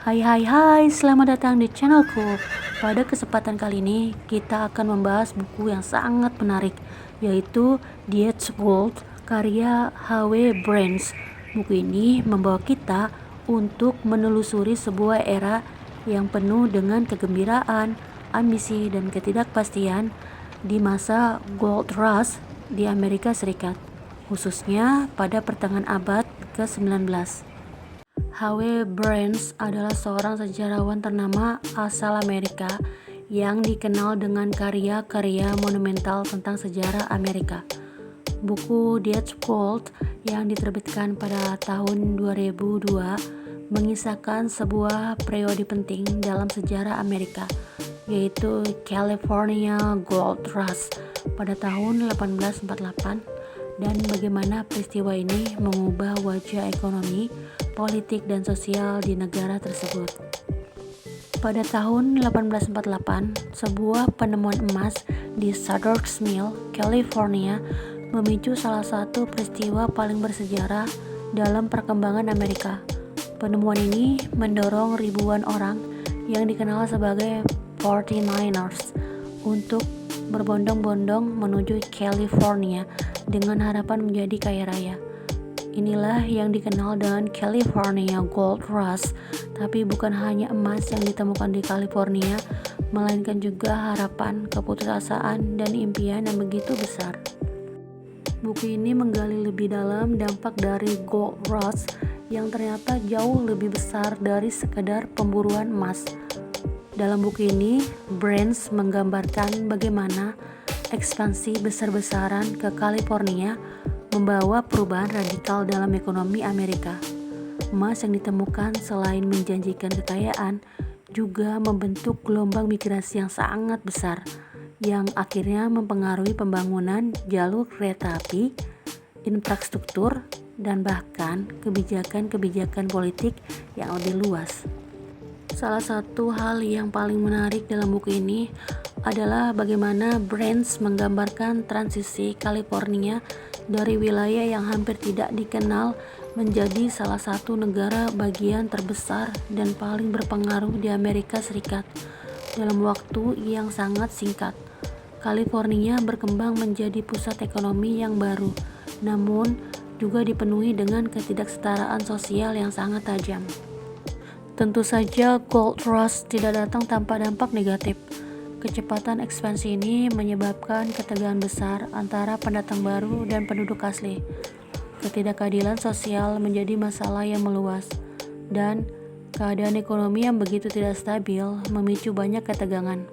Hai, selamat datang di channelku. Pada kesempatan kali ini, kita akan membahas buku yang sangat menarik, yaitu Diet Gold, karya H.W. Brands. Buku ini membawa kita untuk menelusuri sebuah era yang penuh dengan kegembiraan, ambisi, dan ketidakpastian di masa Gold Rush di Amerika Serikat, khususnya pada pertengahan abad ke-19. H.W. Brands adalah seorang sejarawan ternama asal Amerika yang dikenal dengan karya-karya monumental tentang sejarah Amerika. Buku Diet Gold yang diterbitkan pada tahun 2002 mengisahkan sebuah periode penting dalam sejarah Amerika, yaitu California Gold Rush pada tahun 1848, dan bagaimana peristiwa ini mengubah wajah ekonomi, politik, dan sosial di negara tersebut. Pada tahun 1848, sebuah penemuan emas di Sutter's Mill, California, memicu salah satu peristiwa paling bersejarah dalam perkembangan Amerika. Penemuan ini mendorong ribuan orang yang dikenal sebagai 49ers untuk berbondong-bondong menuju California dengan harapan menjadi kaya raya. Inilah yang dikenal dengan California Gold Rush, tapi bukan hanya emas yang ditemukan di California, melainkan juga harapan, keputusasaan, dan impian yang begitu besar. Buku ini menggali lebih dalam dampak dari Gold Rush yang ternyata jauh lebih besar dari sekedar pemburuan emas. Dalam buku ini, Brands menggambarkan bagaimana ekspansi besar-besaran ke California membawa perubahan radikal dalam ekonomi Amerika. Emas yang ditemukan selain menjanjikan kekayaan, juga membentuk gelombang migrasi yang sangat besar, yang akhirnya mempengaruhi pembangunan jalur kereta api, infrastruktur, dan bahkan kebijakan-kebijakan politik yang lebih luas. Salah satu hal yang paling menarik dalam buku ini adalah bagaimana Brands menggambarkan transisi California dari wilayah yang hampir tidak dikenal menjadi salah satu negara bagian terbesar dan paling berpengaruh di Amerika Serikat dalam waktu yang sangat singkat. California berkembang menjadi pusat ekonomi yang baru, namun juga dipenuhi dengan ketidaksetaraan sosial yang sangat tajam. Tentu saja Gold Rush tidak datang tanpa dampak negatif. Kecepatan ekspansi ini menyebabkan ketegangan besar antara pendatang baru dan penduduk asli. Ketidakadilan sosial menjadi masalah yang meluas, dan keadaan ekonomi yang begitu tidak stabil memicu banyak ketegangan,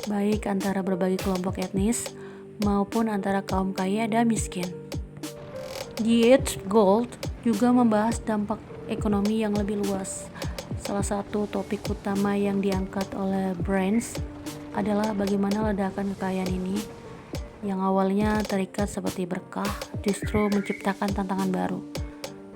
baik antara berbagai kelompok etnis maupun antara kaum kaya dan miskin. Diet Gold juga membahas dampak ekonomi yang lebih luas. Salah satu topik utama yang diangkat oleh Brands adalah bagaimana ledakan kekayaan ini, yang awalnya terikat seperti berkah, justru menciptakan tantangan baru.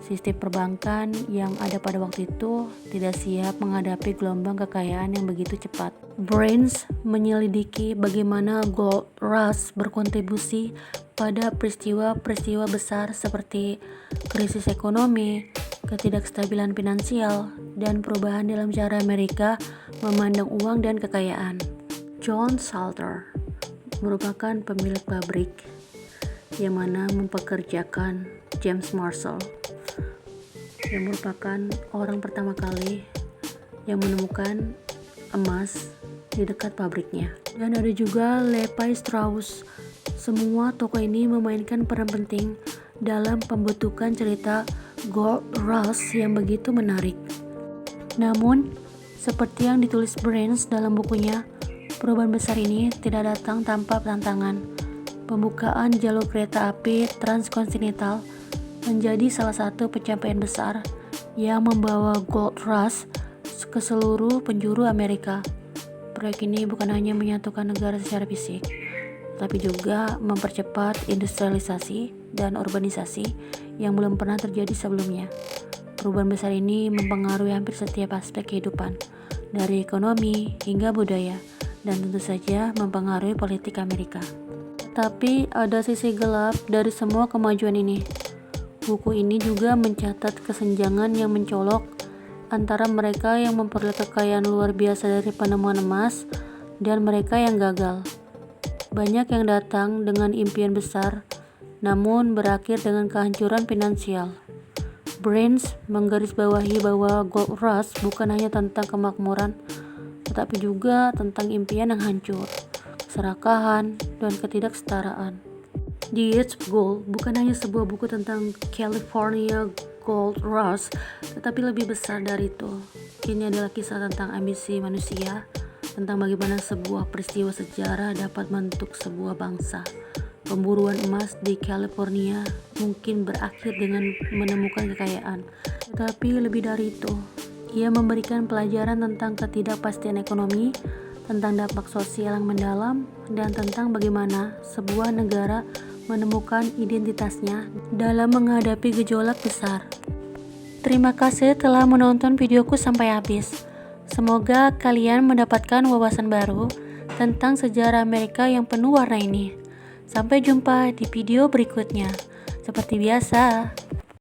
Sistem perbankan yang ada pada waktu itu tidak siap menghadapi gelombang kekayaan yang begitu cepat. Brands menyelidiki bagaimana Gold Rush berkontribusi pada peristiwa-peristiwa besar seperti krisis ekonomi, ketidakstabilan finansial, dan perubahan dalam cara Amerika memandang uang dan kekayaan. John Salter merupakan pemilik pabrik yang mana mempekerjakan James Marshall, yang merupakan orang pertama kali yang menemukan emas di dekat pabriknya. Dan ada juga Levi Strauss. Semua tokoh ini memainkan peran penting dalam pembentukan cerita Gold Rush yang begitu menarik. Namun, seperti yang ditulis Brands dalam bukunya, perubahan besar ini tidak datang tanpa tantangan. Pembukaan jalur kereta api transkontinental menjadi salah satu pencapaian besar yang membawa Gold Rush ke seluruh penjuru Amerika. Proyek ini bukan hanya menyatukan negara secara fisik, tapi juga mempercepat industrialisasi dan urbanisasi yang belum pernah terjadi sebelumnya. Perubahan besar ini mempengaruhi hampir setiap aspek kehidupan, dari ekonomi hingga budaya, dan tentu saja mempengaruhi politik Amerika. Tapi ada sisi gelap dari semua kemajuan ini. Buku ini juga mencatat kesenjangan yang mencolok antara mereka yang memperoleh kekayaan luar biasa dari penemuan emas dan mereka yang gagal. Banyak yang datang dengan impian besar, namun berakhir dengan kehancuran finansial. Brains menggarisbawahi bahwa Gold Rush bukan hanya tentang kemakmuran, tetapi juga tentang impian yang hancur, keserakahan, dan ketidaksetaraan. The Edge of Gold bukan hanya sebuah buku tentang California Gold Rush, tetapi lebih besar dari itu. Ini adalah kisah tentang ambisi manusia, tentang bagaimana sebuah peristiwa sejarah dapat membentuk sebuah bangsa. Pemburuan emas di California mungkin berakhir dengan menemukan kekayaan, tetapi lebih dari itu, ia memberikan pelajaran tentang ketidakpastian ekonomi, tentang dampak sosial yang mendalam, dan tentang bagaimana sebuah negara menemukan identitasnya dalam menghadapi gejolak besar. Terima kasih telah menonton videoku sampai habis. Semoga kalian mendapatkan wawasan baru tentang sejarah Amerika yang penuh warna ini. Sampai jumpa di video berikutnya. Seperti biasa.